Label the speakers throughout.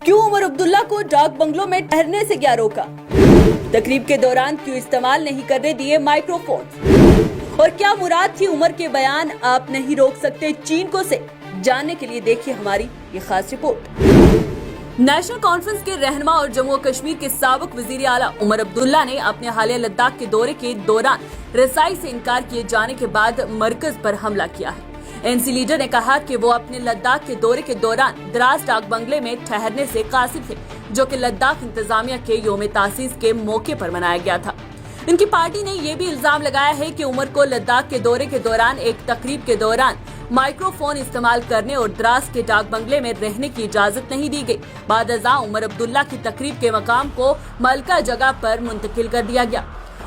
Speaker 1: क्यों उमर अब्दुल्ला को डाक बंगलों में ठहरने से क्या रोका? तकरीब के दौरान क्यों इस्तेमाल नहीं करने दिए माइक्रोफोन? और क्या मुराद थी उमर के बयान आप नहीं रोक सकते चीन को से? जानने के लिए देखिए हमारी ये खास रिपोर्ट। नेशनल कॉन्फ्रेंस के रहनुमा और जम्मू कश्मीर के साबिक वजीर आला उमर अब्दुल्ला ने अपने हालिया लद्दाख के दौरे के दौरान रसाई से इनकार किए जाने के बाद मरकज पर हमला किया है। एनसी लीडर ने कहा कि वो अपने लद्दाख के दौरे के दौरान द्रास डाक बंगले में ठहरने से कासिर थे, जो कि लद्दाख इंतजामिया के योम तासीस के मौके पर मनाया गया था। इनकी पार्टी ने ये भी इल्जाम लगाया है कि उमर को लद्दाख के दौरे के दौरान एक तकरीब के दौरान माइक्रोफोन इस्तेमाल करने और द्रास के डाक बंगले में रहने की इजाजत नहीं दी गई। बादअज़ां उमर अब्दुल्ला की तकरीब के मकाम को मलका जगह पर मुंतकिल कर दिया गया।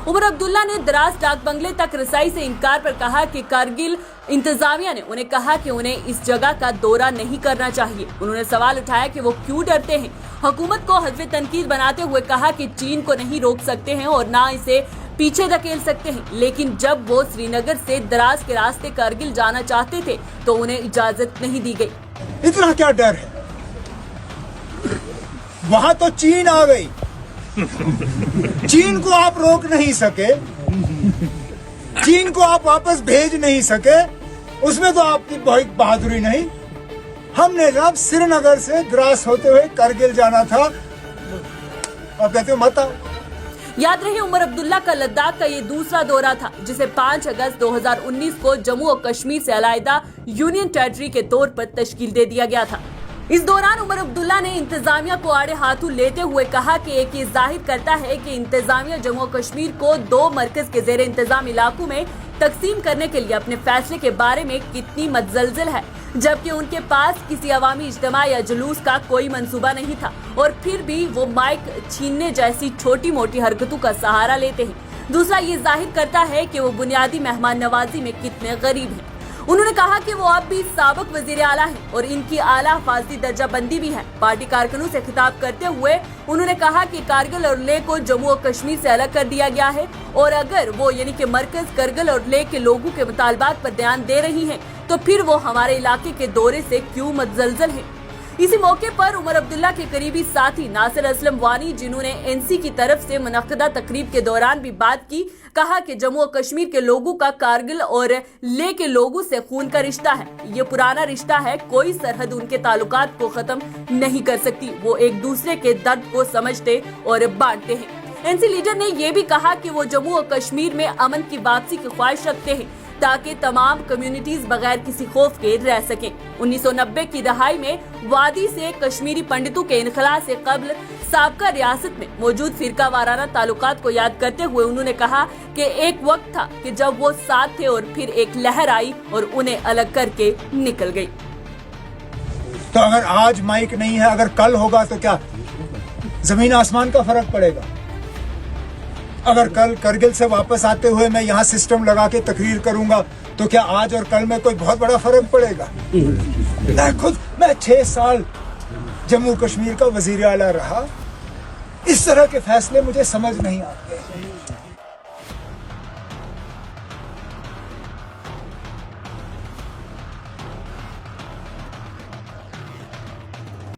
Speaker 1: उमर अब्दुल्ला ने द्रास डाक बंगले तक रसाई से इनकार पर कहा कि कारगिल इंतजामिया ने उन्हें कहा कि उन्हें इस जगह का दौरा नहीं करना चाहिए। उन्होंने सवाल उठाया कि वो क्यों डरते हैं। हुकूमत को हज़्वे तनकीद बनाते हुए कहा कि चीन को नहीं रोक सकते हैं और ना इसे पीछे धकेल सकते हैं, लेकिन जब वो श्रीनगर से द्रास के रास्ते कारगिल जाना चाहते थे तो उन्हें इजाजत नहीं दी गई।
Speaker 2: इतना क्या डर है? वहां तो चीन आ गई। चीन को आप रोक नहीं सके, चीन को आप वापस भेज नहीं सके, उसमें तो आपकी बहुत बहादुरी नहीं। हमने जब श्रीनगर से द्रास होते हुए करगिल जाना था, आप कहते हो मत आओ।
Speaker 1: याद रहे उमर अब्दुल्ला का लद्दाख का ये दूसरा दौरा था, जिसे 5 अगस्त 2019 को जम्मू और कश्मीर से अलहदा यूनियन टेरिटरी के तौर पर तश्कील दे दिया गया था। इस दौरान उमर अब्दुल्ला ने इंतजामिया को आड़े हाथों लेते हुए कहा कि एक ये जाहिर करता है कि इंतजामिया जम्मू और कश्मीर को 2 मरकज के जेर इंतजाम इलाकों में तकसीम करने के लिए अपने फैसले के बारे में कितनी मतजलजल है, जबकि उनके पास किसी अवामी इज्तिमा या जुलूस का कोई मंसूबा नहीं था और फिर भी वो माइक छीनने जैसी छोटी मोटी हरकतों का सहारा लेते हैं। दूसरा ये जाहिर करता है कि वो बुनियादी मेहमान नवाजी में कितने गरीब हैं। उन्होंने कहा कि वो अब भी साबिक वजीर आला हैं और इनकी आला हफाजती दर्जा बंदी भी है। पार्टी कारकुनों से खिताब करते हुए उन्होंने कहा कि कारगिल और लेह को जम्मू और कश्मीर से अलग कर दिया गया है और अगर वो यानी कि मरकज करगिल और लेह के लोगों के मुतालबात पर ध्यान दे रही हैं, तो फिर वो हमारे इलाके के दौरे से क्यों मतजलजल है। इसी मौके पर उमर अब्दुल्ला के करीबी साथी नासिर असलम वानी, जिन्होंने एनसी की तरफ से मुनक्कदा तकरीब के दौरान भी बात की, कहा कि जम्मू और कश्मीर के लोगों का कारगिल और लेह के लोगों से खून का रिश्ता है। ये पुराना रिश्ता है, कोई सरहद उनके ताल्लुकात को खत्म नहीं कर सकती। वो एक दूसरे के दर्द को समझते और बांटते हैं। एनसी लीडर ने ये भी कहा कि वो जम्मू और कश्मीर में अमन की वापसी की ख्वाहिश रखते हैं ताकि तमाम कम्युनिटीज बगैर किसी खौफ के रह सकें। 1990 की दहाई में वादी से कश्मीरी पंडितों के इनखला से कबल साबका रियासत में मौजूद फिरका वाराना ताल्लुकात को याद करते हुए उन्होंने कहा कि एक वक्त था कि जब वो साथ थे और फिर एक लहर आई और उन्हें अलग करके निकल गई।
Speaker 2: तो अगर आज माइक नहीं है, अगर कल होगा तो क्या जमीन आसमान का फर्क पड़ेगा? अगर कल करगिल से वापस आते हुए मैं यहाँ सिस्टम लगा के तकरीर करूंगा तो क्या आज और कल में कोई बहुत बड़ा फर्क पड़ेगा? मैं 6 साल जम्मू कश्मीर का वजीर आला रहा, इस तरह के फैसले मुझे समझ नहीं आते।